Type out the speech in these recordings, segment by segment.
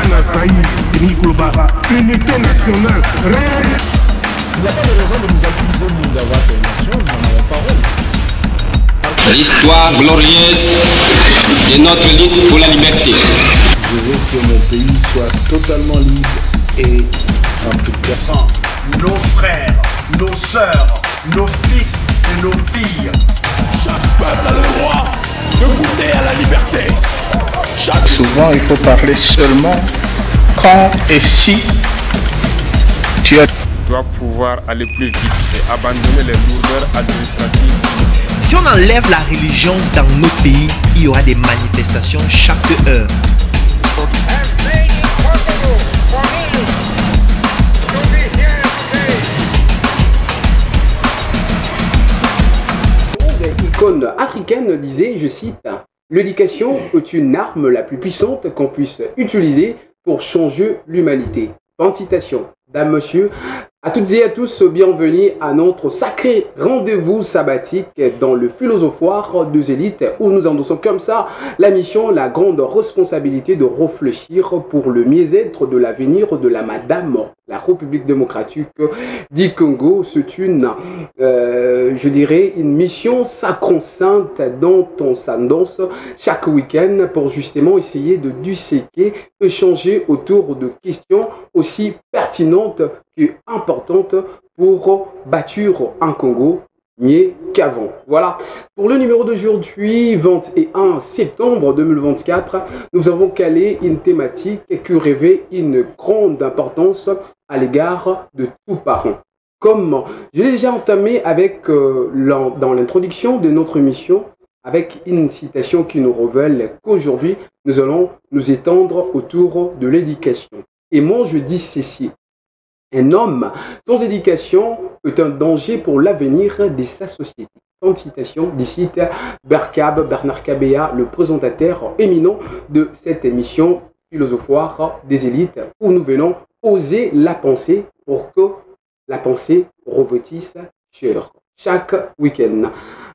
n'a failli, Nicolas, unité nationale. Il n'y a pas de raison de nous accuser, nous, d'avoir ces nations, nous n'en avons pas honte. L'histoire glorieuse de notre lutte pour la liberté. Je veux que mon pays soit totalement libre et en tout cas. Nos frères, nos sœurs, nos fils et nos filles. Chaque peuple a le droit de goûter à la liberté. Souvent, il faut parler seulement quand et si tu dois pouvoir aller plus vite et abandonner les lourdeurs administratives. Si on enlève la religion dans notre pays, il y aura des manifestations chaque heure. Icône africaine disait, je cite, « L'éducation est une arme la plus puissante qu'on puisse utiliser pour changer l'humanité. » Fin de citation. Mesdames, Messieurs, à toutes et à tous, bienvenue à notre sacré rendez-vous sabbatique dans le philosophoire des élites où nous endossons comme ça la mission, la grande responsabilité de réfléchir pour le mieux-être de l'avenir de la Madame, la République démocratique du Congo. C'est une, je dirais, une mission sacro-sainte dont on s'endosse chaque week-end pour justement essayer de disséquer, échanger autour de questions aussi pertinentes que importante pour bâtir un Congo mieux qu'avant. Voilà. Pour le numéro d'aujourd'hui, 21 septembre 2024, nous avons calé une thématique qui revêt une grande importance à l'égard de tous parents. Comme j'ai déjà entamé avec dans l'introduction de notre émission, avec une citation qui nous révèle qu'aujourd'hui, nous allons nous étendre autour de l'éducation. Et moi, je dis ceci. Un homme sans éducation est un danger pour l'avenir de sa société. Fin de citation d'ici Bernard Kabea, le présentateur éminent de cette émission philosophoire des élites, où nous venons oser la pensée pour que la pensée revêtisse chaque week-end.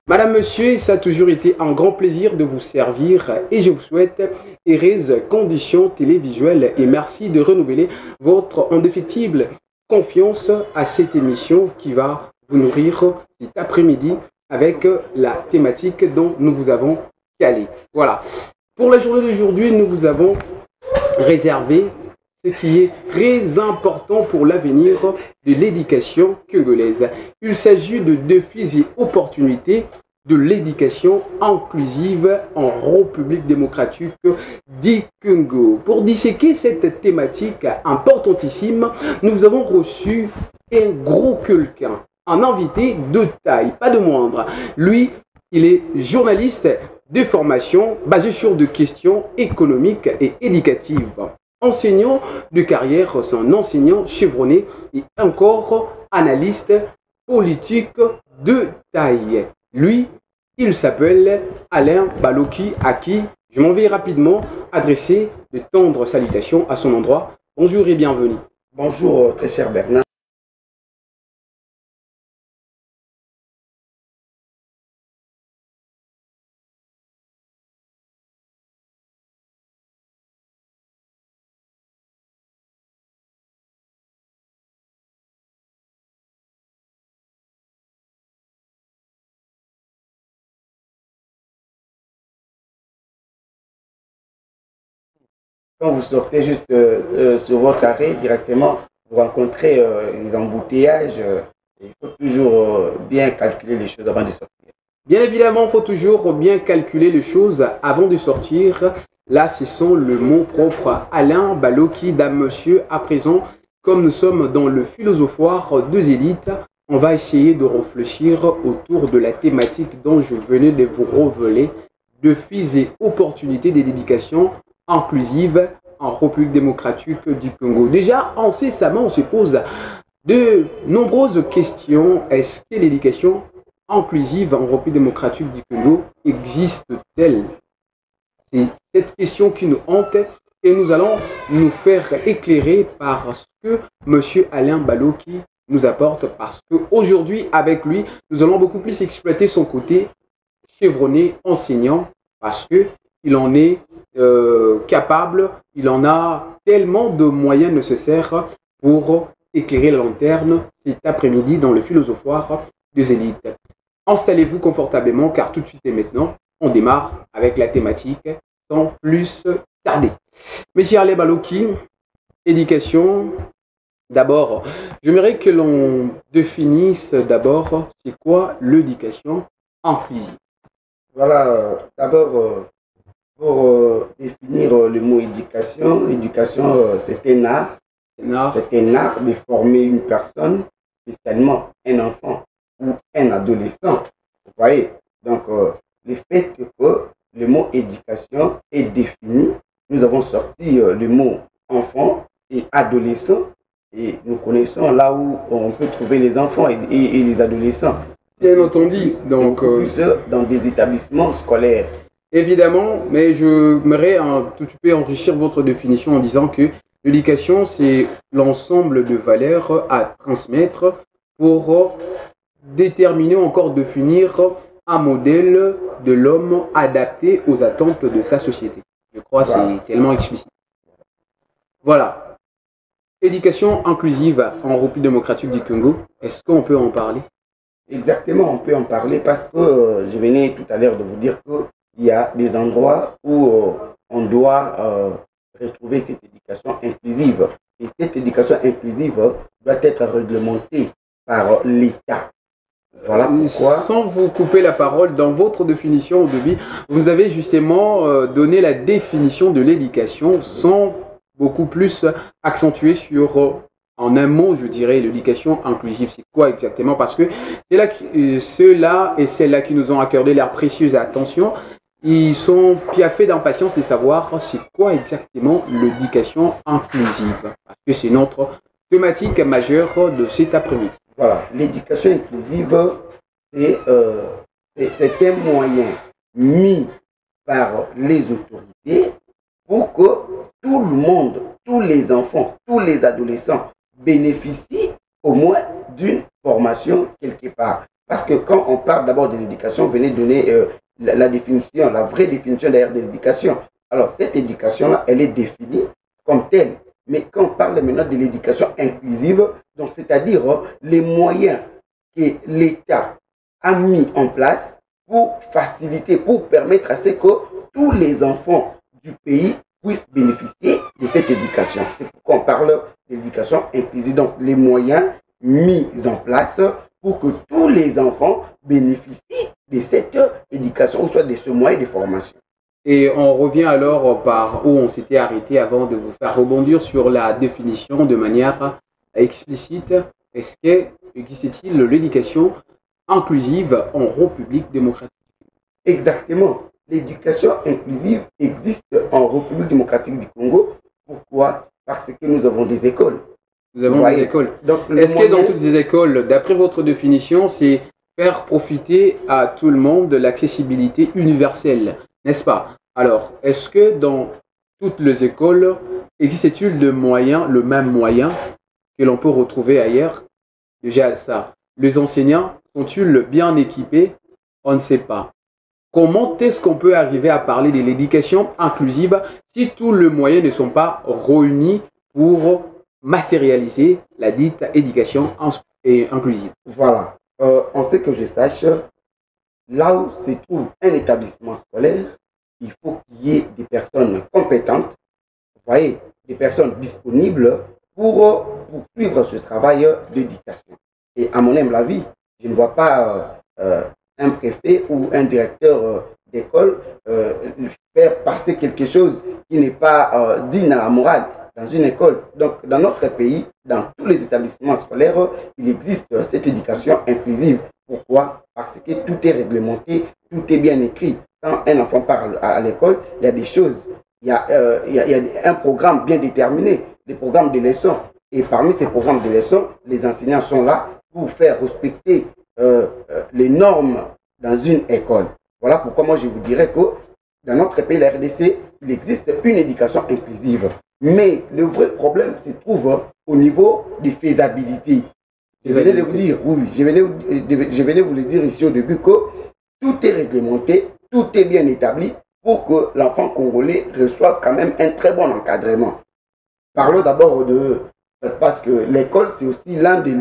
Madame, Monsieur, ça a toujours été un grand plaisir de vous servir et je vous souhaite heureuse conditions télévisuelles et merci de renouveler votre indéfectible confiance à cette émission qui va vous nourrir cet après-midi avec la thématique dont nous vous avons calé. Voilà. Pour la journée d'aujourd'hui, nous vous avons réservé ce qui est très important pour l'avenir de l'éducation congolaise. Il s'agit de défis et opportunités de l'éducation inclusive en République démocratique du Congo. Pour disséquer cette thématique importantissime, nous avons reçu un gros quelqu'un, un invité de taille, pas de moindre. Lui, il est journaliste de formation basé sur des questions économiques et éducatives. Enseignant de carrière, c'est un enseignant chevronné et encore analyste politique de taille. Lui, il s'appelle Alain Baloki, à qui je m'en vais rapidement adresser de tendres salutations à son endroit. Bonjour et bienvenue. Bonjour, très cher Bernard. Quand vous sortez juste sur votre arrêt, directement, vous rencontrez les embouteillages. Il faut toujours bien calculer les choses avant de sortir. Bien évidemment, il faut toujours bien calculer les choses avant de sortir. Là, ce sont le mot propre. Alain Baloki, dame, monsieur, à présent, comme nous sommes dans le philosophoire des élites, on va essayer de réfléchir autour de la thématique dont je venais de vous révéler, défis et opportunités de l'éducation inclusive en République démocratique du Congo. Déjà, incessamment, on se pose de nombreuses questions. Est-ce que l'éducation inclusive en République démocratique du Congo existe-t-elle? C'est cette question qui nous hante et nous allons nous faire éclairer par ce que M. Alain Baloki nous apporte, parce qu'aujourd'hui, avec lui, nous allons beaucoup plus exploiter son côté chevronné enseignant, parce que il en est capable, il en a tellement de moyens nécessaires pour éclairer la lanterne cet après-midi dans le philosophoire de Zénith. Installez-vous confortablement car tout de suite et maintenant, on démarre avec la thématique sans plus tarder. Monsieur Harley Baloki, éducation. D'abord, j'aimerais que l'on définisse d'abord c'est quoi l'éducation inclusive. Voilà, d'abord, pour définir le mot éducation, c'est un art. C'est un art de former une personne, spécialement un enfant ou un adolescent. Vous voyez, donc le fait que le mot éducation est défini, nous avons sorti le mot enfant et adolescent et nous connaissons là où on peut trouver les enfants et les adolescents. Bien entendu, donc plus dans des établissements scolaires. Évidemment, mais j'aimerais un tout petit peu enrichir votre définition en disant que l'éducation, c'est l'ensemble de valeurs à transmettre pour déterminer ou encore définir un modèle de l'homme adapté aux attentes de sa société. Je crois que c'est tellement explicite. Voilà. Éducation inclusive en République démocratique du Congo, est-ce qu'on peut en parler? Exactement, on peut en parler parce que je venais tout à l'heure de vous dire qu'il y a des endroits où on doit retrouver cette éducation inclusive. Et cette éducation inclusive doit être réglementée par l'État. Voilà pourquoi... Sans vous couper la parole, dans votre définition au début, vous avez justement donné la définition de l'éducation sans beaucoup plus accentuer sur, en un mot, je dirais, l'éducation inclusive. C'est quoi exactement? Parce que c'est là que ceux-là et celles-là qui nous ont accordé leur précieuse attention, ils sont piaffés d'impatience de savoir c'est quoi exactement l'éducation inclusive. Parce que c'est notre thématique majeure de cet après-midi. Voilà, l'éducation inclusive, c'est un moyen mis par les autorités pour que tout le monde, tous les enfants, tous les adolescents bénéficient au moins d'une formation quelque part. Parce que quand on parle d'abord de l'éducation, venez donner la définition, la vraie définition d'ailleurs de l'éducation. Alors cette éducation-là, elle est définie comme telle. Mais quand on parle maintenant de l'éducation inclusive, donc c'est-à-dire les moyens que l'État a mis en place pour faciliter, pour permettre à ce que tous les enfants du pays puissent bénéficier de cette éducation. C'est pourquoi on parle d'éducation inclusive. Donc les moyens mis en place pour que tous les enfants bénéficient de cette éducation, ou soit de ce moyen de formation. Et on revient alors par où on s'était arrêté avant de vous faire rebondir sur la définition de manière explicite. Est-ce qu'existe-t-il l'éducation inclusive en République démocratique? Exactement. L'éducation inclusive existe en République démocratique du Congo. Pourquoi? Parce que nous avons des écoles. Nous avons des écoles. Est-ce que dans toutes ces écoles, d'après votre définition, c'est faire profiter à tout le monde de l'accessibilité universelle, n'est-ce pas? Alors, est-ce que dans toutes les écoles, existe-t-il le même moyen que l'on peut retrouver ailleurs? Déjà ça, les enseignants sont-ils bien équipés? On ne sait pas. Comment est-ce qu'on peut arriver à parler de l'éducation inclusive si tous les moyens ne sont pas réunis pour matérialiser la dite éducation inclusive? Voilà. On sait que je sache, là où se trouve un établissement scolaire, il faut qu'il y ait des personnes compétentes, vous voyez, des personnes disponibles pour suivre ce travail d'éducation. Et à mon humble avis, je ne vois pas un préfet ou un directeur d'école faire passer quelque chose qui n'est pas digne à la morale dans une école. Donc, dans notre pays, dans tous les établissements scolaires, il existe cette éducation inclusive. Pourquoi? Parce que tout est réglementé, tout est bien écrit. Quand un enfant parle à l'école, il y a des choses, il y a un programme bien déterminé, des programmes de leçons. Et parmi ces programmes de leçons, les enseignants sont là pour faire respecter les normes dans une école. Voilà pourquoi moi je vous dirais que dans notre pays, la RDC, il existe une éducation inclusive. Mais le vrai problème se trouve au niveau des faisabilités. Je venais de vous dire, oui, je venais vous le dire ici au début que tout est réglementé, tout est bien établi, pour que l'enfant congolais reçoive quand même un très bon encadrement. Parlons d'abord parce que l'école, c'est aussi l'un des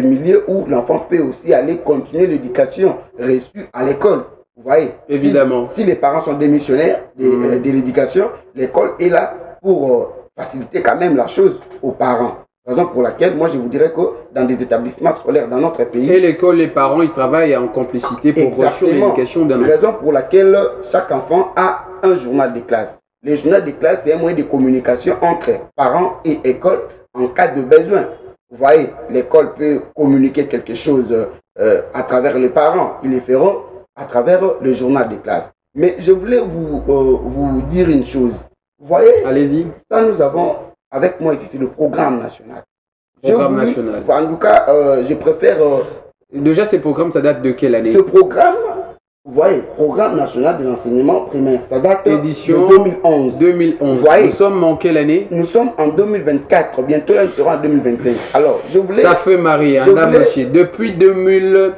milieux où l'enfant peut aussi aller continuer l'éducation reçue à l'école. Vous voyez, évidemment. Si les parents sont démissionnaires de l'éducation, l'école est là pour faciliter quand même la chose aux parents. Raison pour laquelle, moi, je vous dirais que dans des établissements scolaires dans notre pays... Et l'école, les parents, ils travaillent en complicité pour reçu l'éducation d'un enfant. Raison pour laquelle chaque enfant a un journal de classe. Le journal de classe, c'est un moyen de communication entre parents et école en cas de besoin. Vous voyez, l'école peut communiquer quelque chose à travers les parents. Ils le feront à travers le journal de classe. Mais je voulais vous dire une chose. Vous voyez, allez-y. Ça, nous avons... Avec moi ici, c'est le programme national. National. En tout cas, je préfère... Déjà, ce programme, ça date de quelle année? Ce programme, vous voyez, programme national de l'enseignement primaire, ça date Édition de 2011. 2011. Voyez, nous sommes en quelle année? Nous sommes en 2024. Bientôt, là, nous serons en 2025. Alors, je voulais... Ça fait Marie, monsieur. Depuis 2000...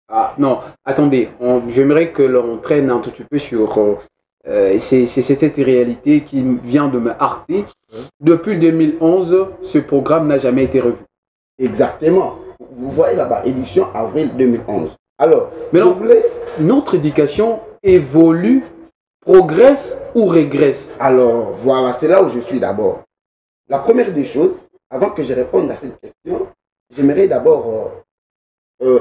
Ah, non, attendez. J'aimerais que l'on traîne un tout petit peu sur... c'est cette réalité qui vient de me heurter. Depuis 2011, ce programme n'a jamais été revu. Exactement. Vous voyez là-bas, édition avril 2011. Alors, mais non, notre éducation évolue, progresse ou régresse? Alors, voilà, c'est là où je suis d'abord. La première des choses, avant que je réponde à cette question, j'aimerais d'abord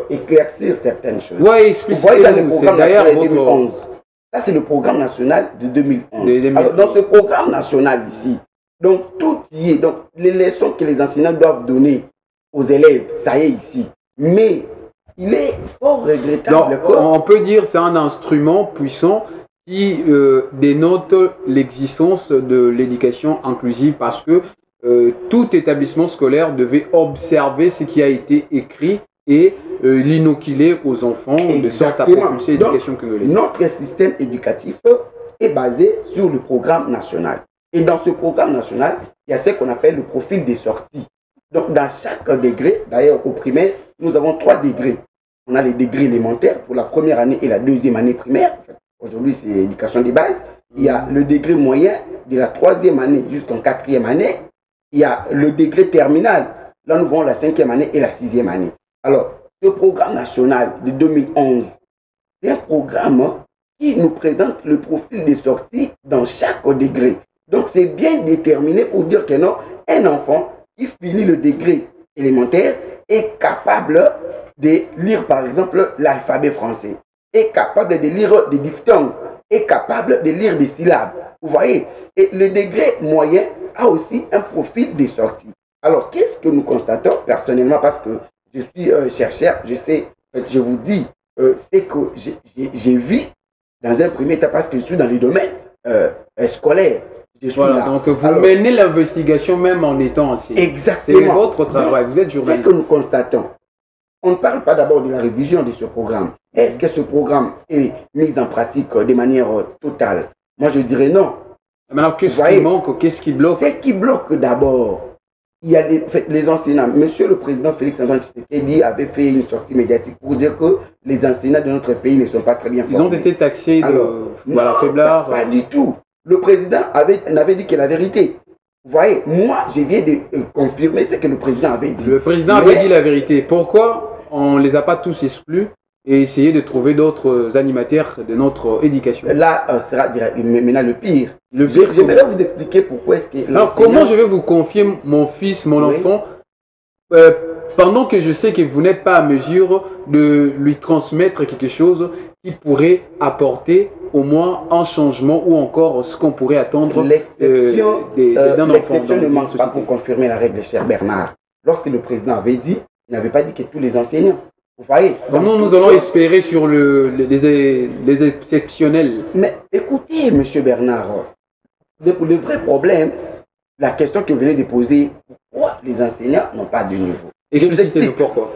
éclaircir certaines choses. Oui, expliquez-nous. Vous voyez dans le programme national de 2011. Ça, c'est le programme national de 2011. Alors, dans ce programme national ici, donc tout y est. Donc, les leçons que les enseignants doivent donner aux élèves, ça y est ici. Mais il est fort regrettable. On peut dire que c'est un instrument puissant qui dénote l'existence de l'éducation inclusive parce que tout établissement scolaire devait observer ce qui a été écrit et l'inoculer aux enfants. Exactement. De sorte à propulser l'éducation congolaise. Notre système éducatif est basé sur le programme national. Et dans ce programme national, il y a ce qu'on appelle le profil des sorties. Donc dans chaque degré, d'ailleurs au primaire, nous avons 3 degrés. On a les degrés élémentaires pour la première année et la deuxième année primaire. Aujourd'hui, c'est l'éducation des bases. Il y a le degré moyen de la 3e année jusqu'en 4e année. Il y a le degré terminal. Là, nous voyons la 5e année et la 6e année. Alors, ce programme national de 2011, c'est un programme qui nous présente le profil des sorties dans chaque degré. Donc, c'est bien déterminé pour dire que non, un enfant qui finit le degré élémentaire est capable de lire, par exemple, l'alphabet français, est capable de lire des diphtongues, est capable de lire des syllabes. Vous voyez? Et le degré moyen a aussi un profil des sorties. Alors, qu'est-ce que nous constatons personnellement, parce que je suis chercheur, je sais, je vous dis, c'est que j'ai vu dans un premier temps, parce que je suis dans le domaine scolaire. Voilà, donc vous menez l'investigation même en étant enseignant. Exactement. C'est votre travail, vous êtes journaliste. Ce que nous constatons, on ne parle pas d'abord de la révision de ce programme. Est-ce que ce programme est mis en pratique de manière totale? Moi, je dirais non. Mais alors, qu'est-ce qui manque? Qu'est-ce qui bloque? Ce qui bloque d'abord, il y a les enseignants. Monsieur le président Félix-Antoine Tshisekedi avait fait une sortie médiatique pour dire que les enseignants de notre pays ne sont pas très bien formés. Ils ont été taxés de faiblard. Pas du tout. Le président n'avait dit que la vérité. Vous voyez, moi, je viens de confirmer ce que le président avait dit. Le président avait dit la vérité. Pourquoi on ne les a pas tous exclus et essayer de trouver d'autres animateurs de notre éducation? Là, sera maintenant le pire. J'aimerais vous expliquer pourquoi est-ce que... Alors, comment je vais vous confier mon fils, mon enfant, pendant que je sais que vous n'êtes pas à mesure de lui transmettre quelque chose qui pourrait apporter au moins un changement ou encore ce qu'on pourrait attendre d'un enfant. L'exception ne manque pas pour confirmer la règle, cher Bernard. Lorsque le président avait dit, il n'avait pas dit que tous les enseignants. Vous voyez, nous allons espérer sur les exceptionnels. Mais écoutez, monsieur Bernard, le vrai problème, la question que vous venez de poser, pourquoi les enseignants n'ont pas de niveau? Expliquez-nous pourquoi.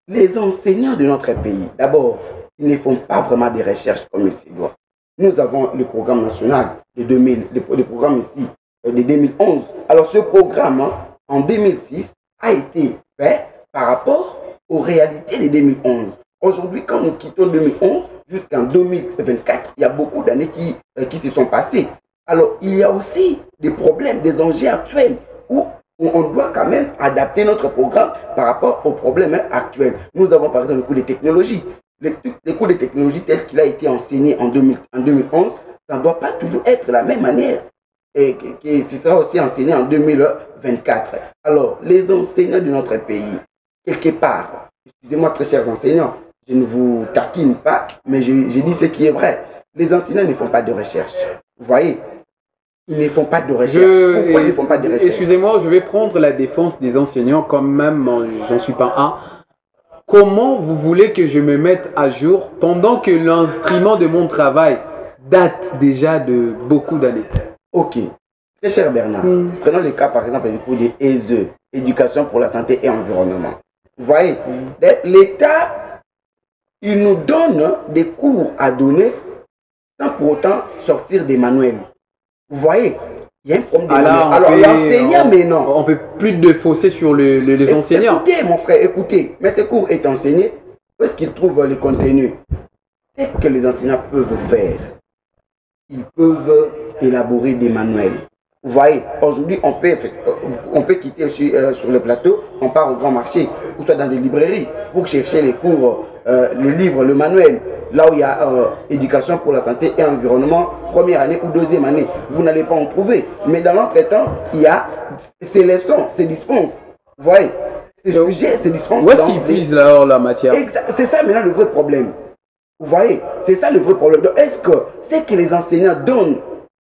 Les enseignants de notre pays, d'abord, ils ne font pas vraiment des recherches comme il se doit. Nous avons le programme national de 2000, le programme ici de 2011. Alors ce programme, en 2006, a été fait par rapport aux réalités de 2011. Aujourd'hui, quand nous quittons 2011 jusqu'en 2024, il y a beaucoup d'années qui se sont passées. Alors, il y a aussi des problèmes, des enjeux actuels où on doit quand même adapter notre programme par rapport aux problèmes actuels. Nous avons par exemple le cours des technologies. Le cours des technologies tel qu'il a été enseigné en 2011, ça ne doit pas toujours être de la même manière. Et que ce sera aussi enseigné en 2024. Alors, les enseignants de notre pays, quelque part, excusez-moi très chers enseignants, je ne vous taquine pas, mais je dis ce qui est vrai. Les enseignants ne font pas de recherche. Vous voyez, ils ne font pas de recherche. Pourquoi ils ne font pas de recherche? Excusez-moi, je vais prendre la défense des enseignants quand même, j'en suis pas un. Comment vous voulez que je me mette à jour pendant que l'instrument de mon travail date déjà de beaucoup d'années? Ok. Très cher Bernard, prenons le cas par exemple du cours des ESE, Éducation pour la santé et environnement. Vous voyez, l'État, il nous donne des cours à donner sans pour autant sortir des manuels. Vous voyez, il y a un problème de manuels. Alors l'enseignant, mais non. On ne peut plus de fausser sur les enseignants. Écoutez mon frère, écoutez, mais ce cours est enseigné, où est-ce qu'ils trouvent les contenus? C'est que les enseignants peuvent faire. Ils peuvent élaborer des manuels. Vous voyez, aujourd'hui, on peut quitter sur le plateau, on part au grand marché, ou soit dans des librairies, pour chercher les cours, le livre, le manuel. Là où il y a éducation pour la santé et environnement, première année ou deuxième année, vous n'allez pas en trouver. Mais dans l'entretemps, il y a ces leçons, ces dispenses. Vous voyez, ces sujets, ces dispenses. Où est-ce qu'ils puisent la matière? C'est ça maintenant le vrai problème. Vous voyez, c'est ça le vrai problème. Est-ce que c'est que les enseignants donnent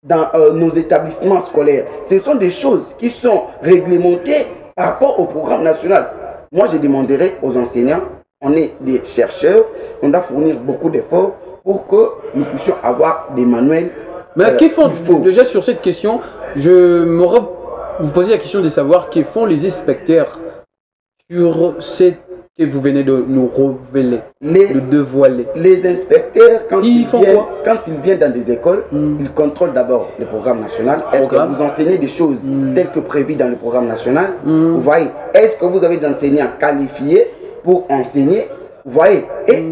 dans nos établissements scolaires, ce sont des choses qui sont réglementées par rapport au programme national? Moi, je demanderai aux enseignants, on est des chercheurs, on doit fournir beaucoup d'efforts pour que nous puissions avoir des manuels. Mais qu'est-ce qu'ils font déjà sur cette question? Je m'aurais vous poser la question de savoir que font les inspecteurs sur cette que vous venez de nous révéler, de dévoiler. Les inspecteurs, quand ils viennent dans des écoles, ils contrôlent d'abord le programme national. Est-ce que vous enseignez des choses telles que prévues dans le programme national? Vous voyez, est-ce que vous avez des enseignants qualifiés pour enseigner? Vous voyez, et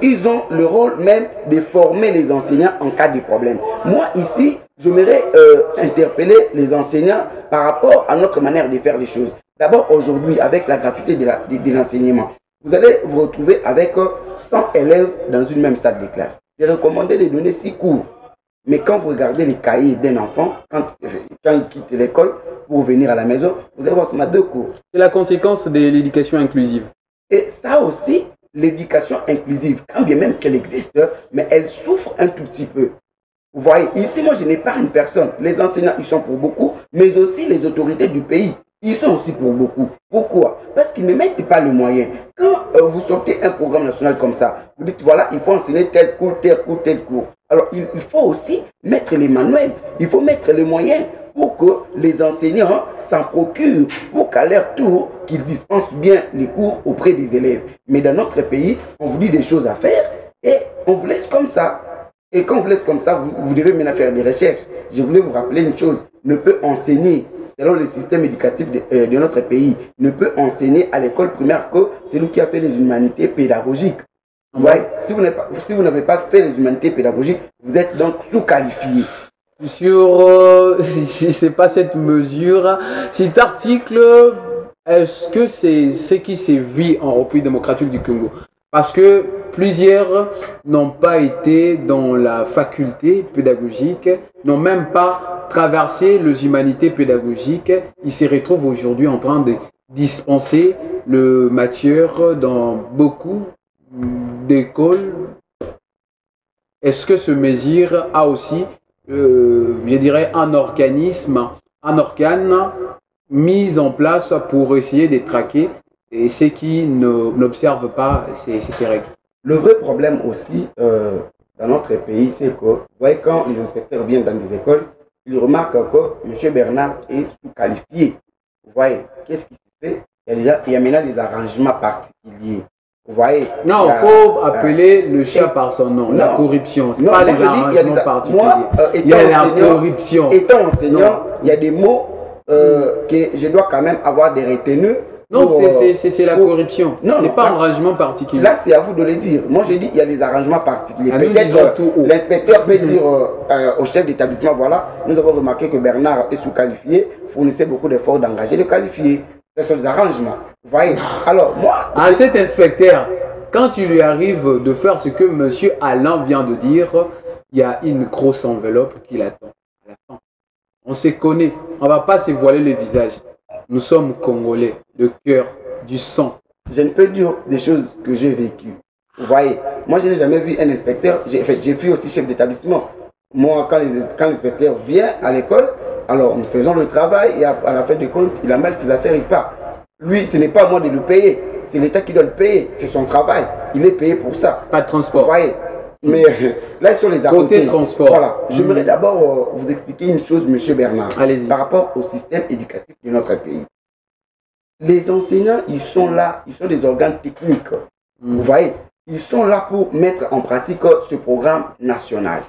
ils ont le rôle même de former les enseignants en cas de problème. Moi, ici, j'aimerais interpeller les enseignants par rapport à notre manière de faire les choses. D'abord, aujourd'hui, avec la gratuité de l'enseignement, vous allez vous retrouver avec 100 élèves dans une même salle de classe. C'est recommandé de donner 6 cours. Mais quand vous regardez les cahiers d'un enfant, quand il quitte l'école pour venir à la maison, vous allez voir seulement 2 cours. C'est la conséquence de l'éducation inclusive. Et ça aussi, l'éducation inclusive, quand bien même qu'elle existe, mais elle souffre un tout petit peu. Vous voyez, ici, moi, je n'ai pas une personne. Les enseignants, ils sont pour beaucoup, mais aussi les autorités du pays. Ils sont aussi pour beaucoup. Pourquoi? Parce qu'ils ne mettent pas le moyen. Quand vous sortez un programme national comme ça, vous dites, voilà, il faut enseigner tel cours, tel cours, tel cours. Alors, il faut aussi mettre les manuels, il faut mettre les moyens pour que les enseignants s'en procurent, pour qu'à leur tour, qu'ils dispensent bien les cours auprès des élèves. Mais dans notre pays, on vous dit des choses à faire et on vous laisse comme ça. Et quand on vous laisse comme ça, vous devez maintenant faire des recherches. Je voulais vous rappeler une chose, ne peut enseigner, selon le système éducatif de notre pays, ne peut enseigner à l'école primaire que celui qui a fait les humanités pédagogiques. Ouais, si vous n'avez pas fait les humanités pédagogiques, vous êtes donc sous-qualifié. Sur, je ne sais pas cette mesure, cet article, est-ce que c'est ce qui s'est vu en République démocratique du Congo? Parce que plusieurs n'ont pas été dans la faculté pédagogique, n'ont même pas traversé les humanités pédagogiques. Ils se retrouvent aujourd'hui en train de dispenser le matière dans beaucoup d'écoles. Est-ce que ce mesure a aussi, je dirais, un organe mis en place pour essayer de traquer et ceux qui n'observent pas ces règles? Le vrai problème aussi dans notre pays, c'est que, vous voyez, quand les inspecteurs viennent dans des écoles, ils remarquent que M. Bernard est sous-qualifié. Vous voyez, qu'est-ce qui se fait? Il y a maintenant des arrangements particuliers. Vous voyez? Non, il faut appeler le chat par son nom, la corruption. Ce n'est pas les arrangements particuliers. Moi, il y a la corruption. Étant enseignant, il y a des mots que je dois quand même avoir des retenues Non, c'est la corruption. C'est pas un arrangement particulier. Là, c'est à vous de le dire. Moi, je dis il y a des arrangements particuliers. Peut-être l'inspecteur peut dire au chef d'établissement, voilà, nous avons remarqué que Bernard est sous-qualifié, fournissait beaucoup d'efforts d'engager le qualifié. Ce sont des arrangements. Vous voyez. Alors, moi... À cet inspecteur, quand il lui arrive de faire ce que M. Alain vient de dire, il y a une grosse enveloppe qui l'attend. On se connaît, on ne va pas se voiler le visage. Nous sommes Congolais, le cœur, du sang. Je ne peux dire des choses que j'ai vécues. Vous voyez, moi je n'ai jamais vu un inspecteur, j'ai vu aussi chef d'établissement. Moi, quand l'inspecteur vient à l'école, alors nous faisons le travail et à la fin de compte, il a mal ses affaires, il part. Lui, ce n'est pas à moi de le payer, c'est l'État qui doit le payer, c'est son travail, il est payé pour ça. Pas de transport. Vous voyez, mais là sur les côté transport. Voilà, j'aimerais d'abord vous expliquer une chose, monsieur Bernard, par rapport au système éducatif de notre pays. Les enseignants, ils sont là, ils sont des organes techniques. Vous voyez, ils sont là pour mettre en pratique ce programme national.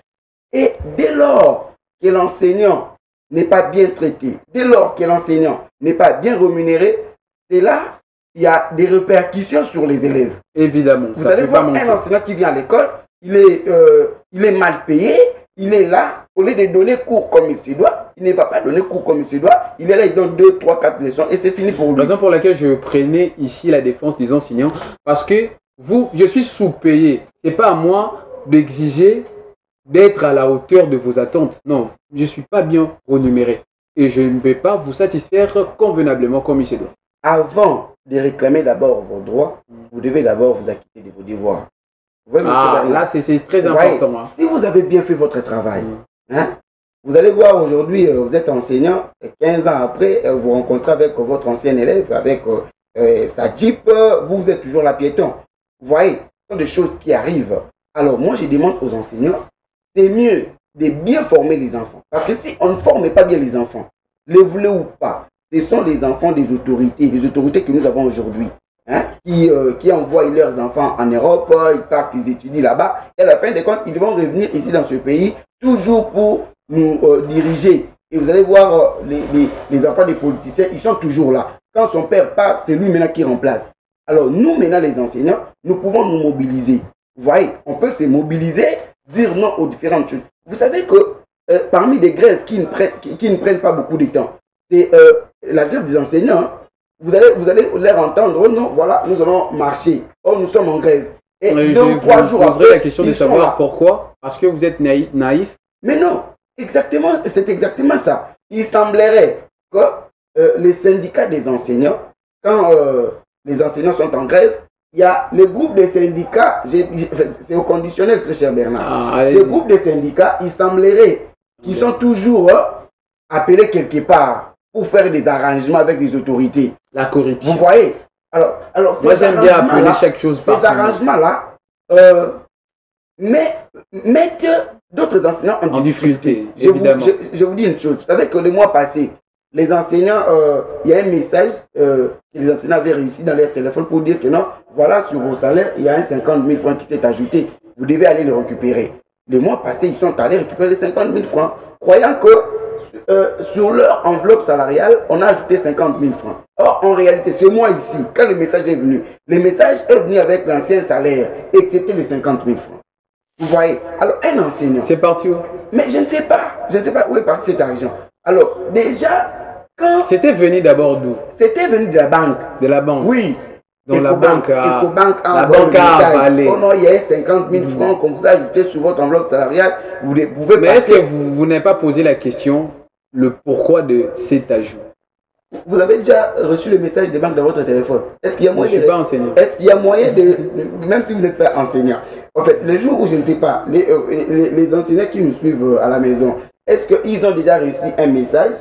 Et dès lors que l'enseignant n'est pas bien traité, dès lors que l'enseignant n'est pas bien rémunéré, c'est là il y a des répercussions sur les élèves. Évidemment. Vous allez voir un enseignant qui vient à l'école, il est mal payé, il est là, au lieu de donner cours comme il se doit, il ne va pas donner cours comme il se doit, il est là, il donne 2, 3, 4 leçons et c'est fini pour lui. Raison pour laquelle je prenais ici la défense des enseignants, parce que je suis sous-payé. Ce n'est pas à moi d'exiger d'être à la hauteur de vos attentes. Non, je ne suis pas bien rémunéré et je ne vais pas vous satisfaire convenablement comme il se doit. Avant de réclamer d'abord vos droits, vous devez d'abord vous acquitter de vos devoirs. Vous voyez, là, c'est très important. Voyez, si vous avez bien fait votre travail, vous allez voir aujourd'hui, vous êtes enseignant, et 15 ans après, vous rencontrez avec votre ancien élève, avec sa Jeep, vous êtes toujours là piéton. Vous voyez, ce sont des choses qui arrivent. Alors moi, je demande aux enseignants, c'est mieux de bien former les enfants. Parce que si on ne forme pas bien les enfants, les voulez ou pas, ce sont les enfants des autorités que nous avons aujourd'hui, qui envoient leurs enfants en Europe, ils partent, ils étudient là-bas, et à la fin des comptes, ils vont revenir ici dans ce pays, toujours pour nous diriger. Et vous allez voir, les enfants des politiciens, ils sont toujours là. Quand son père part, c'est lui maintenant qui remplace. Alors nous, maintenant les enseignants, nous pouvons nous mobiliser. Vous voyez, on peut se mobiliser, dire non aux différentes choses. Vous savez que parmi des grèves qui ne prennent pas beaucoup de temps, c'est la grève des enseignants. Vous allez leur entendre, oh non, voilà, nous allons marcher. Oh, nous sommes en grève. Et oui, 2 3 jours après, la question de savoir pourquoi. Parce que vous êtes naïf. Mais non, exactement, c'est exactement ça. Il semblerait que les syndicats des enseignants, quand les enseignants sont en grève, il y a le groupe des syndicats, c'est au conditionnel, très cher Bernard. Ce groupe des syndicats, il semblerait qu'ils sont toujours appelés quelque part pour faire des arrangements avec des autorités. La corruption. Vous voyez? Alors moi, j'aime bien appeler chaque chose par ces arrangements-là mettent d'autres enseignants en difficulté. Évidemment. Je vous dis une chose. Vous savez que le mois passé, les enseignants, il y a un message que les enseignants avaient réussi dans leur téléphone pour dire que non, voilà, sur vos salaires, il y a un 50 000 francs qui s'est ajouté. Vous devez aller le récupérer. Le mois passé, ils sont allés récupérer les 50 000 francs, croyant que sur leur enveloppe salariale, on a ajouté 50 000 francs. Or, en réalité, ce mois ici, quand le message est venu, le message est venu avec l'ancien salaire, excepté les 50 000 francs. Vous voyez? Alors, un enseignant... C'est parti où? Mais je ne sais pas où est parti cet argent. Alors, déjà, quand... C'était venu d'abord d'où? C'était venu de la banque. De la banque? Oui. Donc la banque a avalé. Oh non, il y a 50 000 francs qu'on vous a ajouté sur votre enveloppe salariale. Vous pouvez Mais est-ce que vous n'avez pas posé la question, le pourquoi de cet ajout? Vous avez déjà reçu le message des banques dans votre téléphone? Est-ce qu'il y a moyen je ne suis pas enseignant. Est-ce qu'il y a moyen de... Même si vous n'êtes pas enseignant. En fait, le jour où je ne sais pas, les enseignants qui nous suivent à la maison, est-ce qu'ils ont déjà reçu un message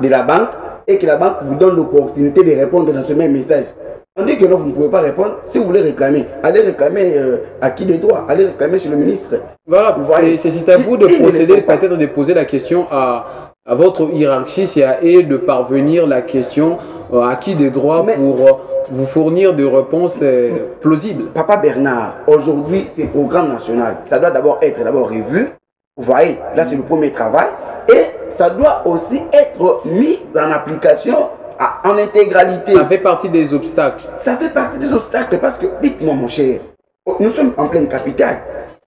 de la banque et que la banque vous donne l'opportunité de répondre dans ce même message? On dit que non, vous ne pouvez pas répondre. Si vous voulez réclamer, allez réclamer à qui des droits? Allez réclamer chez le ministre. Voilà, c'est à vous de procéder, peut-être de poser la question à votre hiérarchie, c'est à eux de parvenir la question à qui des droits pour vous fournir des réponses plausibles. Papa Bernard, aujourd'hui, c'est programme national. Ça doit d'abord être revu. Vous voyez, là, c'est le premier travail. Et ça doit aussi être mis en application en intégralité. Ça fait partie des obstacles. Ça fait partie des obstacles parce que, dites-moi mon cher, nous sommes en pleine capitale.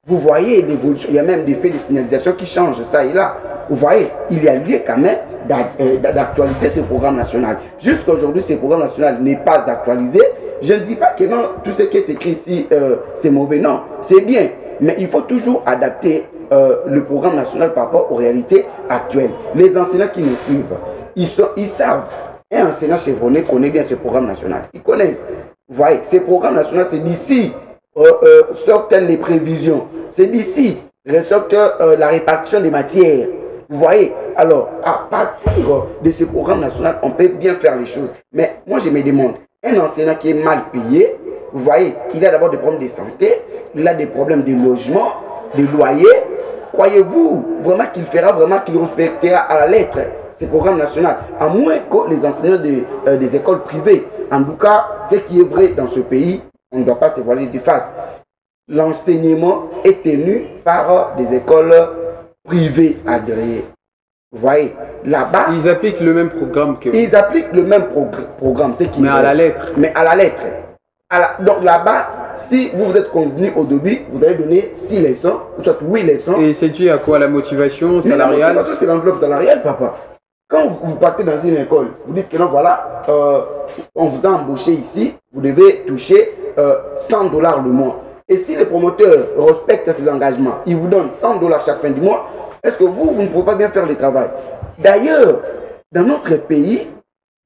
Vous voyez l'évolution, il y a même des faits de signalisation qui changent ça et là. Vous voyez, il y a lieu quand même d'actualiser ce programme national. Jusqu'à aujourd'hui, ce programme national n'est pas actualisé. Je ne dis pas que non, tout ce qui est écrit ici, c'est mauvais. Non, c'est bien. Mais il faut toujours adapter le programme national par rapport aux réalités actuelles. Les enseignants qui nous suivent, ils savent. Un enseignant chevronné connaît bien ce programme national. Ils connaissent. Vous voyez, ce programme national, c'est d'ici sortent les prévisions. C'est d'ici ressortent la répartition des matières. Vous voyez, alors à partir de ce programme national, on peut bien faire les choses. Mais moi, je me demande, un enseignant qui est mal payé, vous voyez, il a d'abord des problèmes de santé, il a des problèmes de logement, de loyer. Croyez-vous vraiment qu'il fera, vraiment qu'il respectera à la lettre ce programme national, à moins que les enseignants des écoles privées. En tout cas, ce qui est vrai dans ce pays, on ne doit pas se voiler de face. L'enseignement est tenu par des écoles privées agréées. Vous voyez, là-bas... Ils appliquent le même programme que... Ils appliquent le même programme. Mais à la lettre. Mais à la lettre. Donc là-bas, si vous êtes convenu au début, vous allez donner 6 leçons, ou soit 8 leçons. Et c'est dû à quoi? La motivation salariale? La motivation, c'est l'enveloppe salariale, papa. Quand vous partez dans une école, vous dites que non, voilà, on vous a embauché ici, vous devez toucher $100 le mois. Et si le promoteur respecte ses engagements, il vous donne $100 chaque fin du mois, est-ce que vous ne pouvez pas bien faire le travail? D'ailleurs, dans notre pays,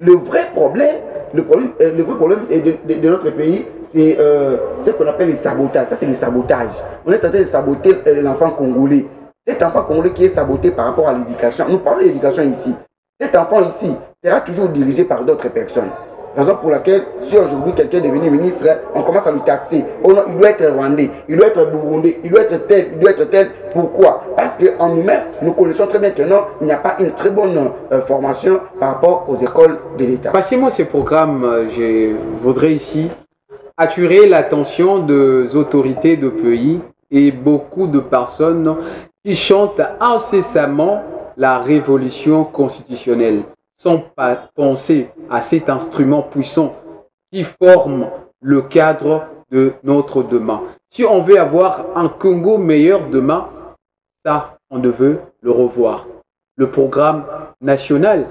le vrai problème de notre pays, c'est ce qu'on appelle le sabotage. Ça, c'est le sabotage. On est en train de saboter l'enfant congolais. Cet enfant congolais qui est saboté par rapport à l'éducation. Nous parlons de l'éducation ici. Cet enfant ici sera toujours dirigé par d'autres personnes. Raison pour laquelle, si aujourd'hui quelqu'un est devenu ministre, on commence à lui taxer. Oh non, il doit être rwandais, il doit être burundais, il doit être tel, il doit être tel. Pourquoi? Parce qu'en nous-mêmes, nous connaissons très bien que non, il n'y a pas une très bonne formation par rapport aux écoles de l'État. Passez-moi ces programmes, je voudrais ici attirer l'attention des autorités de pays et beaucoup de personnes qui chantent incessamment la révolution constitutionnelle, sans pas penser à cet instrument puissant qui forme le cadre de notre demain. Si on veut avoir un Congo meilleur demain, ça, on veut le revoir. Le programme national,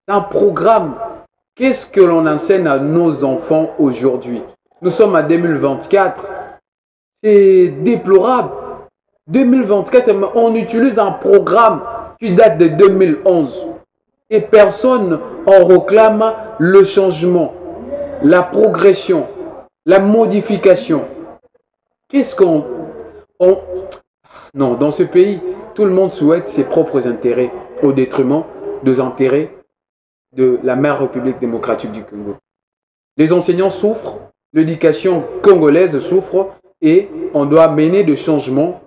c'est un programme. Qu'est-ce que l'on enseigne à nos enfants aujourd'hui? Nous sommes en 2024. C'est déplorable. 2024, on utilise un programme qui date de 2011. Et personne en réclame le changement, la progression, la modification. Qu'est-ce qu'on... Non, dans ce pays, tout le monde souhaite ses propres intérêts au détriment des intérêts de la mère République démocratique du Congo. Les enseignants souffrent, l'éducation congolaise souffre et on doit mener des changements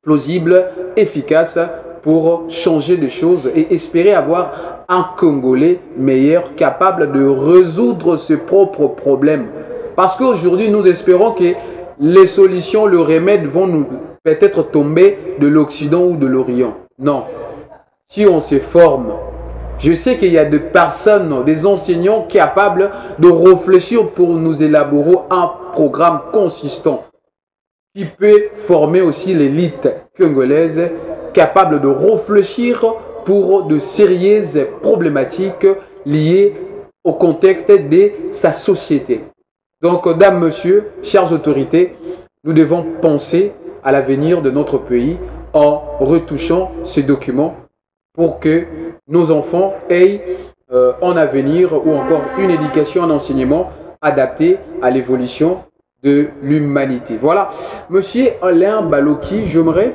plausibles, efficaces pour changer des choses et espérer avoir un Congolais meilleur, capable de résoudre ses propres problèmes. Parce qu'aujourd'hui, nous espérons que les solutions, le remède vont nous peut-être tomber de l'Occident ou de l'Orient. Non. Si on se forme, je sais qu'il y a des personnes, des enseignants capables de réfléchir pour nous élaborer un programme consistant qui peut former aussi l'élite congolaise capable de réfléchir pour de sérieuses problématiques liées au contexte de sa société. Donc, dames, messieurs, chères autorités, nous devons penser à l'avenir de notre pays en retouchant ces documents pour que nos enfants aient un avenir ou encore une éducation, un enseignement adapté à l'évolution de l'humanité. Voilà, monsieur Alain Baloki, j'aimerais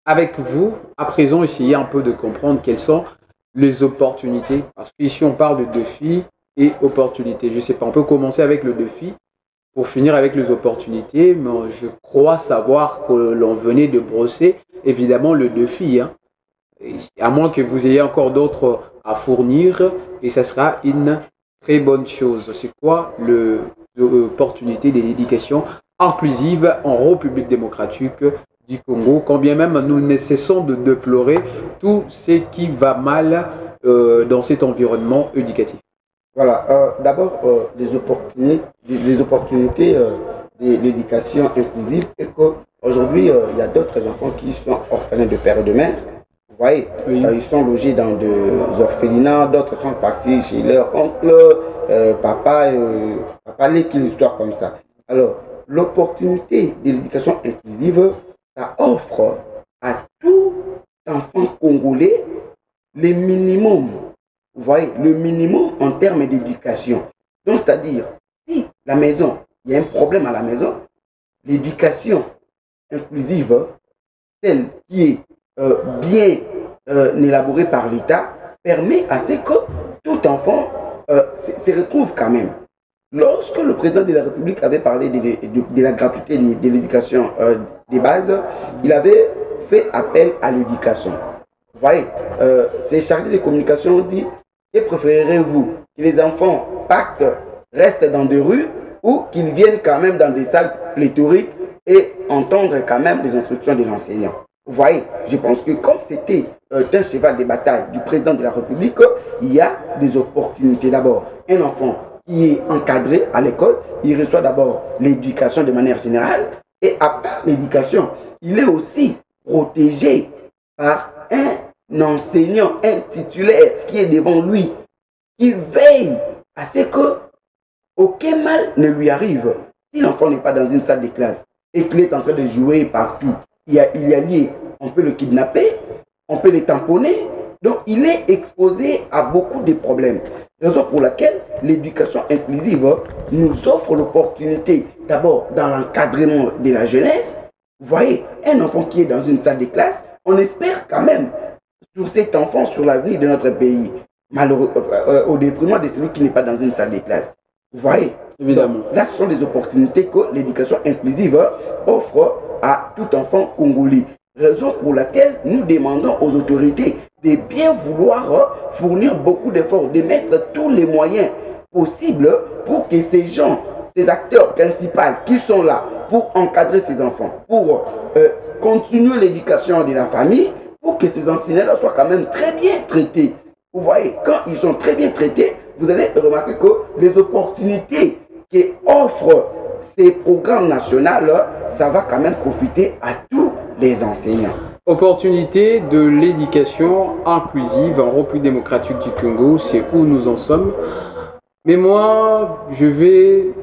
avec vous, à présent, essayer un peu de comprendre quelles sont les opportunités. Parce qu'ici, on parle de défis et opportunités. Je ne sais pas, on peut commencer avec le défi pour finir avec les opportunités. Mais je crois savoir que l'on venait de brosser, évidemment, le défi. Hein. À moins que vous ayez encore d'autres à fournir. Et ça sera une très bonne chose. C'est quoi l'opportunité de l'éducation inclusive en République démocratique du Congo, quand bien même nous ne cessons de déplorer tout ce qui va mal dans cet environnement éducatif? Voilà, d'abord, les opportunités de l'éducation inclusive et qu'aujourd'hui, il y a d'autres enfants qui sont orphelins de père et de mère. Vous voyez, Oui. ils sont logés dans des orphelinats, d'autres sont partis chez leur oncle, papa, une histoire comme ça. Alors, l'opportunité de l'éducation inclusive, ça offre à tout enfant congolais le minimum. Vous voyez, le minimum en termes d'éducation. Donc, c'est-à-dire, si la maison, il y a un problème à la maison, l'éducation inclusive, celle qui est bien élaborée par l'État, permet à ce que tout enfant se retrouve quand même. Lorsque le président de la République avait parlé de la gratuité de l'éducation des bases, il avait fait appel à l'éducation. Vous voyez, ces chargés de communication ont dit: que préférez-vous, que les enfants partent, restent dans des rues, ou qu'ils viennent quand même dans des salles pléthoriques et entendre quand même les instructions de l'enseignant? Vous voyez, je pense que comme c'était un cheval de bataille du président de la République, il y a des opportunités. D'abord, un enfant qui est encadré à l'école, il reçoit d'abord l'éducation de manière générale, et à part l'éducation, il est aussi protégé par un enseignant, un titulaire qui est devant lui, qui veille à ce que aucun mal ne lui arrive. Si l'enfant n'est pas dans une salle de classe et qu'il est en train de jouer partout, il y a lié, on peut le kidnapper, on peut le tamponner, donc il est exposé à beaucoup de problèmes. Raison pour laquelle l'éducation inclusive nous offre l'opportunité, d'abord dans l'encadrement de la jeunesse. Vous voyez, un enfant qui est dans une salle de classe, on espère quand même sur cet enfant, sur l'avenir de notre pays, au détriment de celui qui n'est pas dans une salle de classe. Vous voyez? Évidemment. Donc, là, ce sont des opportunités que l'éducation inclusive offre à tout enfant congolais. Raison pour laquelle nous demandons aux autorités de bien vouloir fournir beaucoup d'efforts, de mettre tous les moyens possibles pour que ces gens, ces acteurs principaux qui sont là pour encadrer ces enfants, pour continuer l'éducation de la famille, pour que ces enseignants soient quand même très bien traités. Vous voyez, quand ils sont très bien traités, vous allez remarquer que les opportunités qu'offrent ces programmes nationaux, ça va quand même profiter à tous les enseignants. Opportunité de l'éducation inclusive en République démocratique du Congo, c'est où nous en sommes. Mais moi, je vais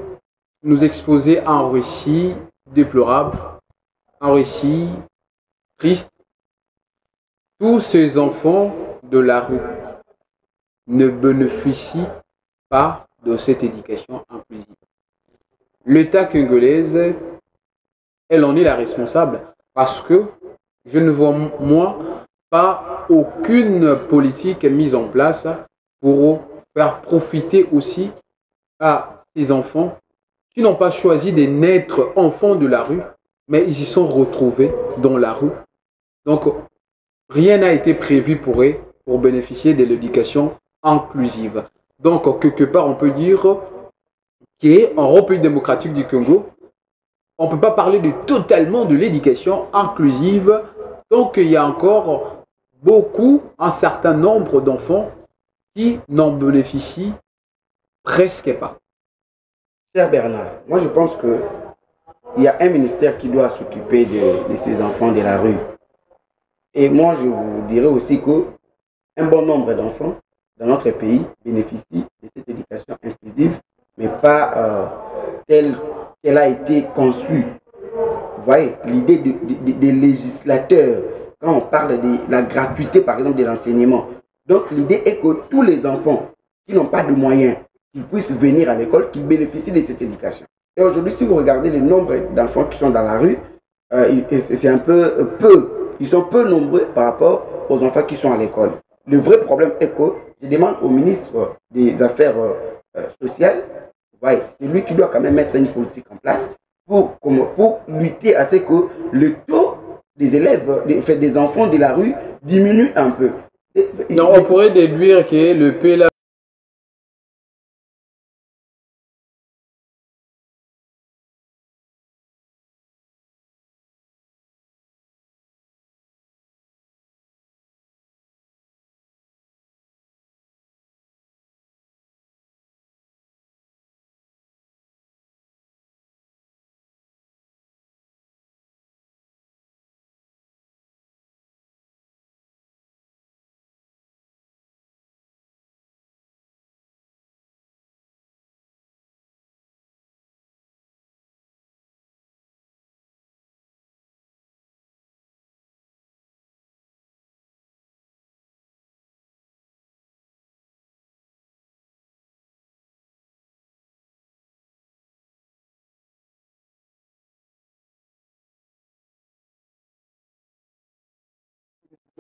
nous exposer un récit déplorable, un récit triste. Tous ces enfants de la rue ne bénéficient pas de cette éducation inclusive. L'État congolais, elle en est la responsable parce que je ne vois, moi, pas aucune politique mise en place pour faire profiter aussi à ces enfants qui n'ont pas choisi de naître enfants de la rue, mais ils y sont retrouvés dans la rue. Donc, rien n'a été prévu pour eux pour bénéficier de l'éducation inclusive. Donc, quelque part, on peut dire qu'en République démocratique du Congo, on ne peut pas parler de totalement de l'éducation inclusive tant qu'il y a encore un certain nombre d'enfants qui n'en bénéficient presque pas. Cher Bernard, moi je pense qu'il y a un ministère qui doit s'occuper de ces enfants de la rue. Et moi je vous dirais aussi qu'un bon nombre d'enfants dans notre pays bénéficient de cette éducation inclusive, mais pas telle qu'elle a été conçue. Vous voyez, l'idée des législateurs, quand on parle de la gratuité, par exemple, de l'enseignement. Donc, l'idée est que tous les enfants qui n'ont pas de moyens, qu'ils puissent venir à l'école, qu'ils bénéficient de cette éducation. Et aujourd'hui, si vous regardez le nombre d'enfants qui sont dans la rue, c'est un peu peu. Ils sont peu nombreux par rapport aux enfants qui sont à l'école. Le vrai problème est que je demande au ministre des Affaires sociales, ouais, c'est lui qui doit quand même mettre une politique en place pour lutter à ce que le taux des élèves, des enfants de la rue diminue un peu. Non, on pourrait déduire que le PLA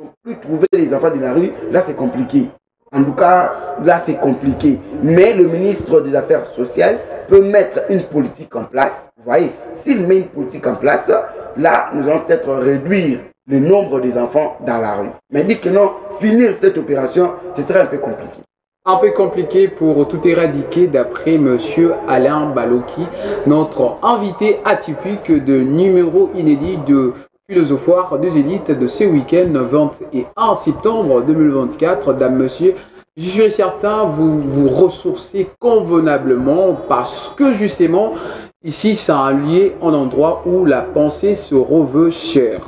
ne sont plus trouver les enfants de la rue, là c'est compliqué. En tout cas, là c'est compliqué. Mais le ministre des Affaires sociales peut mettre une politique en place. Vous voyez, s'il met une politique en place, là nous allons peut-être réduire le nombre des enfants dans la rue. Mais dit que non, finir cette opération, ce serait un peu compliqué. Un peu compliqué pour tout éradiquer d'après monsieur Alain Baloki, notre invité atypique de numéro inédit de Philosophoire des élites de ce week-end 21 septembre 2024. Dame, monsieur, je suis certain vous vous ressourcez convenablement parce que justement ici c'est un lieu, un endroit où la pensée se reveut chère.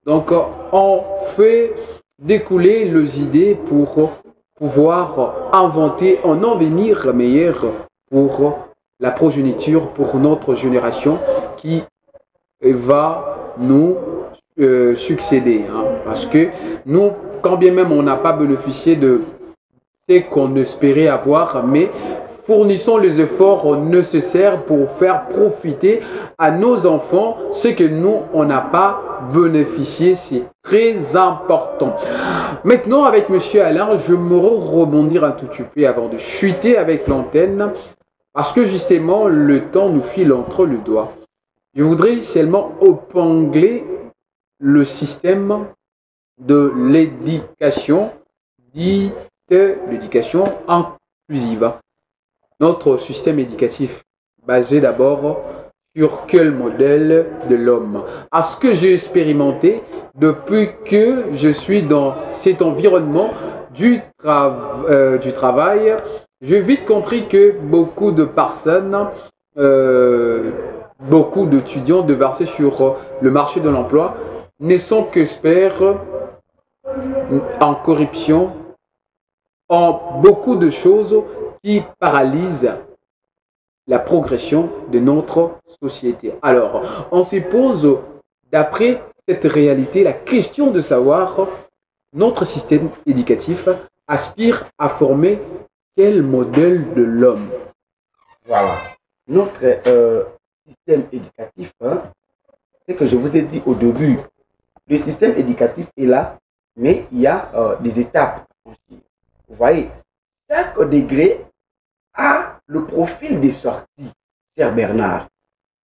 Donc on fait découler les idées pour pouvoir inventer un avenir meilleur pour la progéniture, pour notre génération qui va nous succéder. Parce que nous, quand bien même on n'a pas bénéficié de ce qu'on espérait avoir, mais fournissons les efforts nécessaires pour faire profiter à nos enfants ce que nous, on n'a pas bénéficié. C'est très important. Maintenant, avec monsieur Alain, je me rebondir un tout petit peu avant de chuter avec l'antenne, parce que justement, le temps nous file entre les doigts. Je voudrais seulement épingler le système de l'éducation, dite l'éducation inclusive. Notre système éducatif basé d'abord sur quel modèle de l'homme? À ce que j'ai expérimenté depuis que je suis dans cet environnement du travail, j'ai vite compris que beaucoup de personnes, beaucoup d'étudiants déversés sur le marché de l'emploi ne sont qu'experts en corruption, en beaucoup de choses qui paralysent la progression de notre société. Alors, on se pose, d'après cette réalité, la question de savoir, notre système éducatif aspire à former quel modèle de l'homme? Voilà. Notre système éducatif, c'est que je vous ai dit au début, le système éducatif est là, mais il y a des étapes. Vous voyez, chaque degré a le profil des sorties, cher Bernard.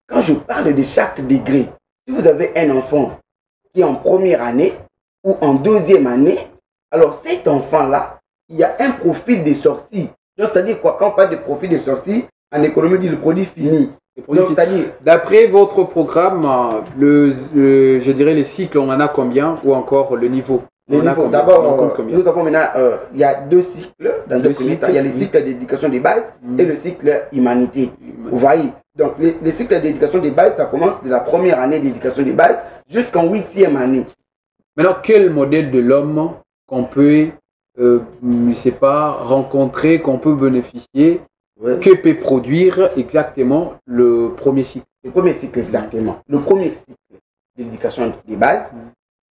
Quand je parle de chaque degré, si vous avez un enfant qui est en première année ou en deuxième année, alors cet enfant-là, il y a un profil des sorties. C'est-à-dire quoi? Quand on parle de profil des sorties, en économie, on dit le produit fini. D'après votre programme, je dirais les cycles, on en a combien? Ou encore le niveau? D'abord, nous avons maintenant, il y a deux cycles dans un premier temps. Il y a le cycle d'éducation des bases et le cycle humanité. Vous voyez? Donc, les cycles d'éducation des bases, ça commence de la première année d'éducation des bases jusqu'en 8e année. Maintenant, quel modèle de l'homme qu'on peut, je ne sais pas, rencontrer, qu'on peut bénéficier, que peut produire exactement le premier cycle? Le premier cycle, exactement. Le premier cycle d'éducation des bases.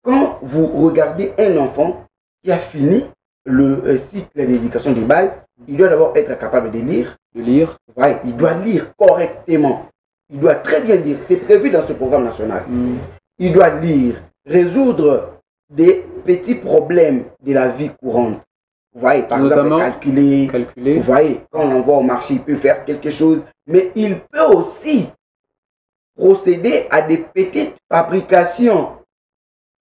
Quand vous regardez un enfant qui a fini le cycle d'éducation des bases, il doit d'abord être capable de lire. Ouais, il doit lire correctement. Il doit très bien lire. C'est prévu dans ce programme national. Il doit lire, résoudre des petits problèmes de la vie courante. Vous voyez, par exemple, calculer. Vous voyez, quand on l'envoie au marché, il peut faire quelque chose. Mais il peut aussi procéder à des petites fabrications.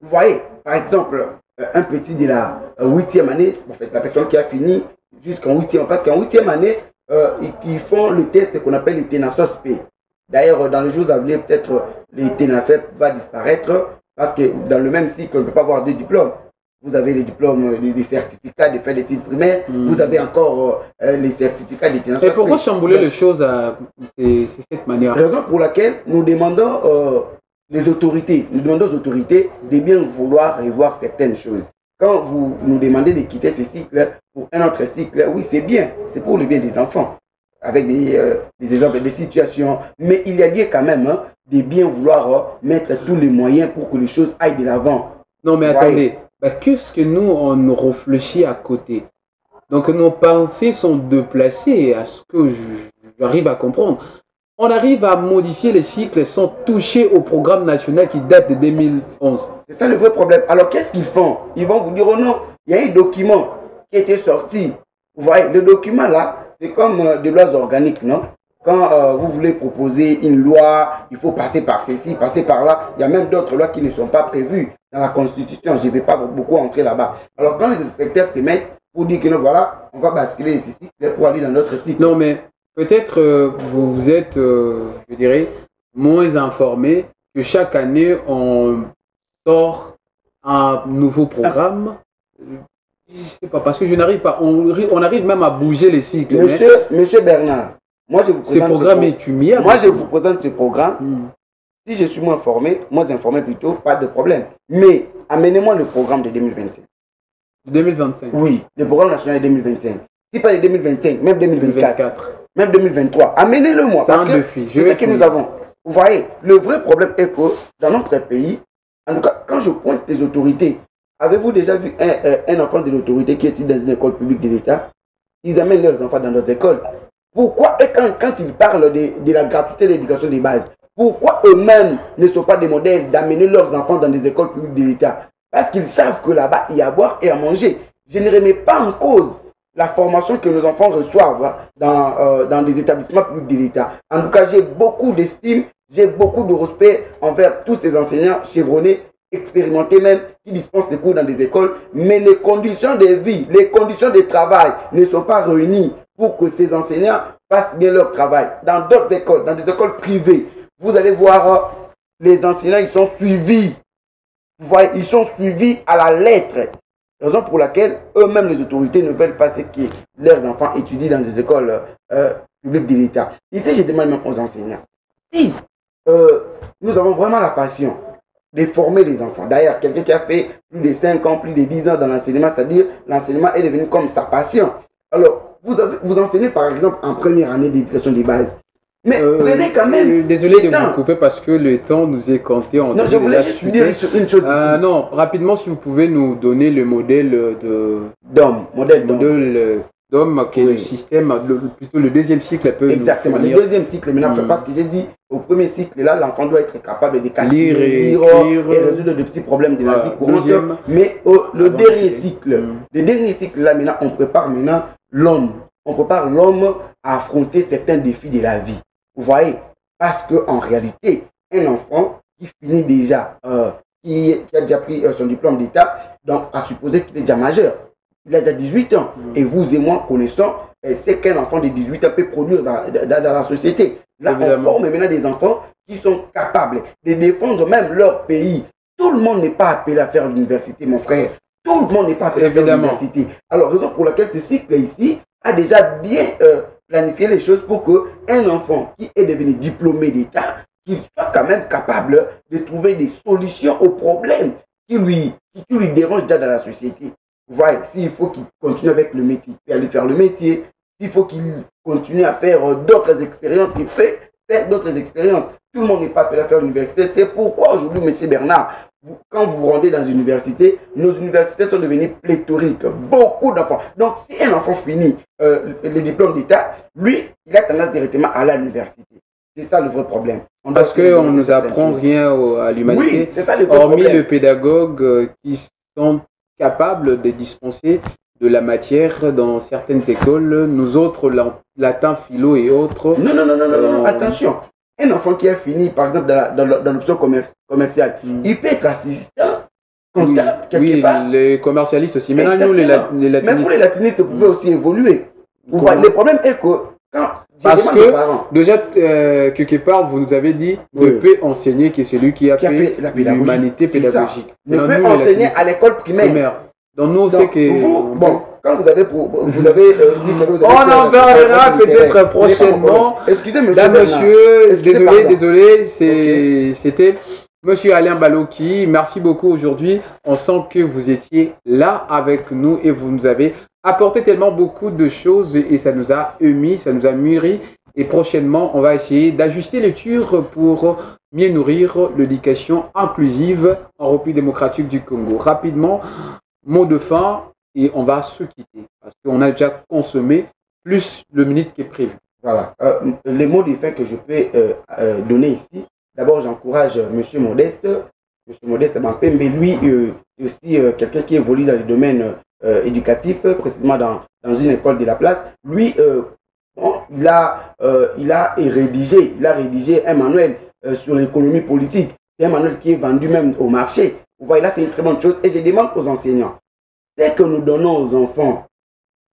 Vous voyez, par exemple, un petit de la 8e année, en fait, la personne qui a fini jusqu'en 8e, parce qu'en 8e année, ils font le test qu'on appelle le TENASOS-P. D'ailleurs, dans les jours à venir, peut-être le TENAFEP va disparaître, parce que dans le même cycle, on ne peut pas avoir deux diplômes. Vous avez les diplômes, des certificats de fin d'études primaires, vous avez encore les certificats de TENASOS-P. Et pourquoi chambouler les choses à cette manière? Raison pour laquelle nous demandons... nous demandons aux autorités de bien vouloir revoir certaines choses. Quand vous nous demandez de quitter ce cycle pour un autre cycle, oui, c'est bien, c'est pour le bien des enfants, avec des exemples, des situations, mais il y a lieu quand même de bien vouloir mettre tous les moyens pour que les choses aillent de l'avant. Non, mais attendez, qu'est-ce que nous, on réfléchit à côté? Donc nos pensées sont déplacées à ce que j'arrive à comprendre. on arrive à modifier les cycles sans toucher au programme national qui date de 2011. C'est ça le vrai problème. Alors qu'est-ce qu'ils font? Ils vont vous dire, oh non, il y a un document qui était sorti. Vous voyez, le document là, c'est comme des lois organiques, non? Quand vous voulez proposer une loi, il faut passer par ceci, passer par là. Il y a même d'autres lois qui ne sont pas prévues dans la Constitution. Je ne vais pas beaucoup entrer là-bas. Alors quand les inspecteurs se mettent pour dire que non, voilà, on va basculer les cycles pour aller dans notre cycle. Non, mais peut-être vous êtes, je dirais, moins informé que chaque année, on sort un nouveau programme. Je ne sais pas, parce que je n'arrive pas. On arrive même à bouger les cycles. Monsieur Bernard, moi je vous présente ce programme est humiliant. Moi je vous présente ce programme. Si je suis moins informé plutôt, pas de problème. Mais amenez-moi le programme de 2025. 2025. Oui, le programme national de 2025. Si pas de 2025, même 2024, même 2023, amenez-le moi. Parce que c'est ce que nous avons. Vous voyez, le vrai problème est que dans notre pays, en tout cas, quand je pointe les autorités, avez-vous déjà vu un enfant de l'autorité qui est dans une école publique de l'État? Ils amènent leurs enfants dans notre école. Pourquoi, et quand ils parlent de la gratuité de l'éducation des bases, pourquoi eux-mêmes ne sont pas des modèles d'amener leurs enfants dans des écoles publiques de l'État? Parce qu'ils savent que là-bas, il y a à boire et à manger. Je ne remets pas en cause la formation que nos enfants reçoivent dans des établissements publics de l'État. En tout cas, j'ai beaucoup d'estime, j'ai beaucoup de respect envers tous ces enseignants chevronnés, expérimentés même, qui dispensent des cours dans des écoles. Mais les conditions de vie, les conditions de travail ne sont pas réunies pour que ces enseignants fassent bien leur travail. Dans d'autres écoles, dans des écoles privées, vous allez voir, les enseignants, ils sont suivis. Vous voyez, ils sont suivis à la lettre. Raison pour laquelle eux-mêmes, les autorités, ne veulent pas que leurs enfants étudient dans des écoles publiques de l'État. Ici, je demande même aux enseignants. Si nous avons vraiment la passion de former les enfants, d'ailleurs, quelqu'un qui a fait plus de 5 ans, plus de 10 ans dans l'enseignement, c'est-à-dire l'enseignement est devenu comme sa passion. Alors, vous enseignez par exemple en première année d'éducation des bases. Mais prenez quand même. Désolé de vous couper parce que le temps nous est compté. Non, je voulais juste dire une chose ici. Non, rapidement, si vous pouvez nous donner le modèle d'homme. Modèle d'homme, qui est le système, plutôt le deuxième cycle. Exactement, le deuxième cycle. Maintenant, parce que j'ai dit, au premier cycle, là, l'enfant doit être capable de calculer, lire et résoudre de petits problèmes de la vie courante. Mais le dernier cycle, là, maintenant, on prépare maintenant l'homme. On prépare l'homme à affronter certains défis de la vie. Vous voyez, parce qu'en réalité, un enfant qui finit déjà, qui a déjà pris son diplôme d'État, donc à supposer qu'il est déjà majeur. Il a déjà 18 ans. Et vous et moi connaissons ce qu'un enfant de 18 ans peut produire dans la société. Là, on forme maintenant des enfants qui sont capables de défendre même leur pays. Tout le monde n'est pas appelé à faire l'université, mon frère. Tout le monde n'est pas appelé à faire l'université. Alors, raison pour laquelle ce cycle ici a déjà bien planifié les choses pour qu'un enfant qui est devenu diplômé d'État, qu'il soit quand même capable de trouver des solutions aux problèmes qui lui dérangent déjà dans la société. Vous voyez, s'il faut qu'il continue avec le métier, il peut aller faire le métier. S'il faut qu'il continue à faire d'autres expériences, il peut faire d'autres expériences. Tout le monde n'est pas appelé à faire l'université. C'est pourquoi aujourd'hui, M. Bernard, quand vous vous rendez dans une université, nos universités sont devenues pléthoriques. Beaucoup d'enfants. Donc, si un enfant finit le diplôme d'État, lui, il a tendance directement à aller à l'université. C'est ça le vrai problème. Parce qu'on ne nous apprend rien à l'humanité. Oui, c'est ça le vrai hormis problème. le pédagogue qui sont capables de dispenser de la matière dans certaines écoles. Nous autres, latin, philo et autres. Non, attention. Un enfant qui a fini, par exemple, dans l'option commerciale, il peut être assistant, comptable, quelque part. Oui, les commercialistes aussi. Maintenant, nous, les latinistes. Même vous, les latinistes, vous pouvez aussi évoluer. Vous voyez, le problème est que quand parce que, déjà, quelque part, vous nous avez dit, ne peut enseigner que celui qui a fait l'humanité pédagogique. Ne peut enseigner à l'école primaire. Donc, nous, on sait que... Bon, quand vous avez dit que vous avez... On en verra peut-être prochainement. Excusez-moi, monsieur. Désolé, c'était Monsieur Alain Baloki. Merci beaucoup aujourd'hui. On sent que vous étiez là avec nous et vous nous avez apporté tellement beaucoup de choses et ça nous a émis, ça nous a mûri. Et prochainement, on va essayer d'ajuster les tirs pour mieux nourrir l'éducation inclusive en République démocratique du Congo. Rapidement, mot de fin et on va se quitter parce qu'on a déjà consommé plus de minutes qui est prévu. Voilà. Les mots de fin que je peux donner ici. D'abord, j'encourage M. Modeste. M. Modeste Bampembe, lui, est aussi quelqu'un qui évolue dans le domaine éducatif, précisément dans une école de la place. Lui, il a rédigé un manuel sur l'économie politique. C'est un manuel qui est vendu même au marché. Vous voyez, là, c'est une très bonne chose. Et je demande aux enseignants, c'est que nous donnons aux enfants,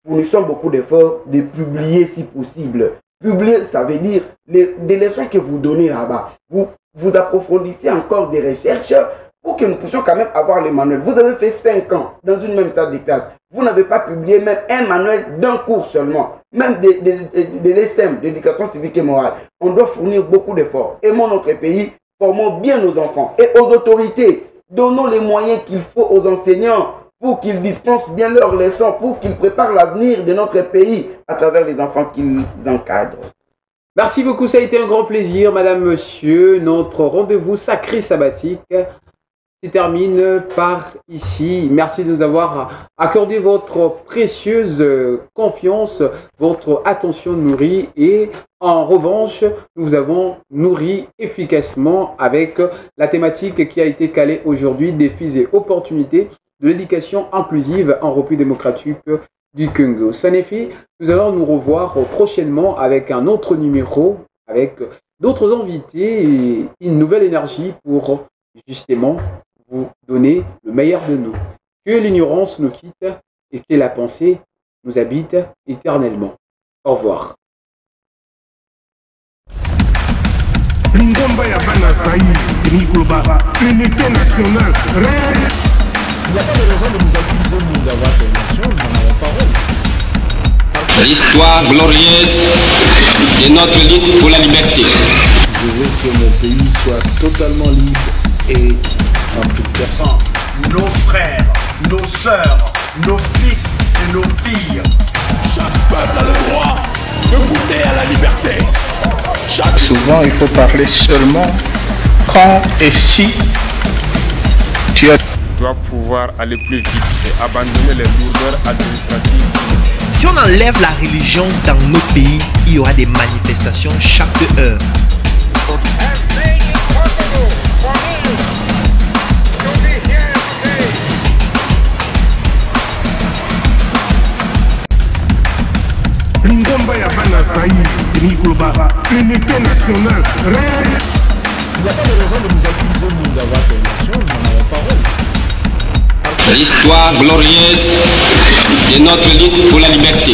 fournissons beaucoup d'efforts de publier si possible. Publier, ça veut dire des leçons que vous donnez là-bas. Vous approfondissez encore des recherches pour que nous puissions quand même avoir les manuels. Vous avez fait 5 ans dans une même salle de classe. Vous n'avez pas publié même un manuel d'un cours seulement. Même de l'ESM, d'éducation civique et morale. On doit fournir beaucoup d'efforts. Aimons notre pays, formons bien nos enfants. Et aux autorités, donnons les moyens qu'il faut aux enseignants pour qu'ils dispensent bien leurs leçons, pour qu'ils préparent l'avenir de notre pays à travers les enfants qu'ils encadrent. Merci beaucoup, ça a été un grand plaisir, madame, monsieur. Notre rendez-vous sacré sabbatique se termine par ici. Merci de nous avoir accordé votre précieuse confiance, votre attention nourrie. Et en revanche, nous vous avons nourri efficacement avec la thématique qui a été calée aujourd'hui, défis et opportunités de l'éducation inclusive en République démocratique du Congo. Sanefi, nous allons nous revoir prochainement avec un autre numéro, avec d'autres invités et une nouvelle énergie pour justement vous donner le meilleur de nous. Que l'ignorance nous quitte et que la pensée nous habite éternellement. Au revoir. Lingomba ya bana sahi, Nikoloba, l'unité nationale. Il n'y a pas de raison de nous accuser, nous, d'avoir cette nation, nous en avons parole. L'histoire glorieuse de notre lutte pour la liberté. Je veux que mon pays soit totalement libre et en tout cas. Nos frères, nos sœurs, nos fils et nos filles. Chaque peuple a le droit de goûter à la liberté. Souvent, il faut parler seulement quand et si tu dois pouvoir aller plus vite et abandonner les lourdeurs administratives. Si on enlève la religion dans nos pays, il y aura des manifestations chaque heure. Lingomba ya bana sahi, Nikoloba, l'unité nationale. Il n'y a pas de raison de nous accuser, nous, d'avoir cette nation, nous en avons parole. L'histoire glorieuse de notre lutte pour la liberté.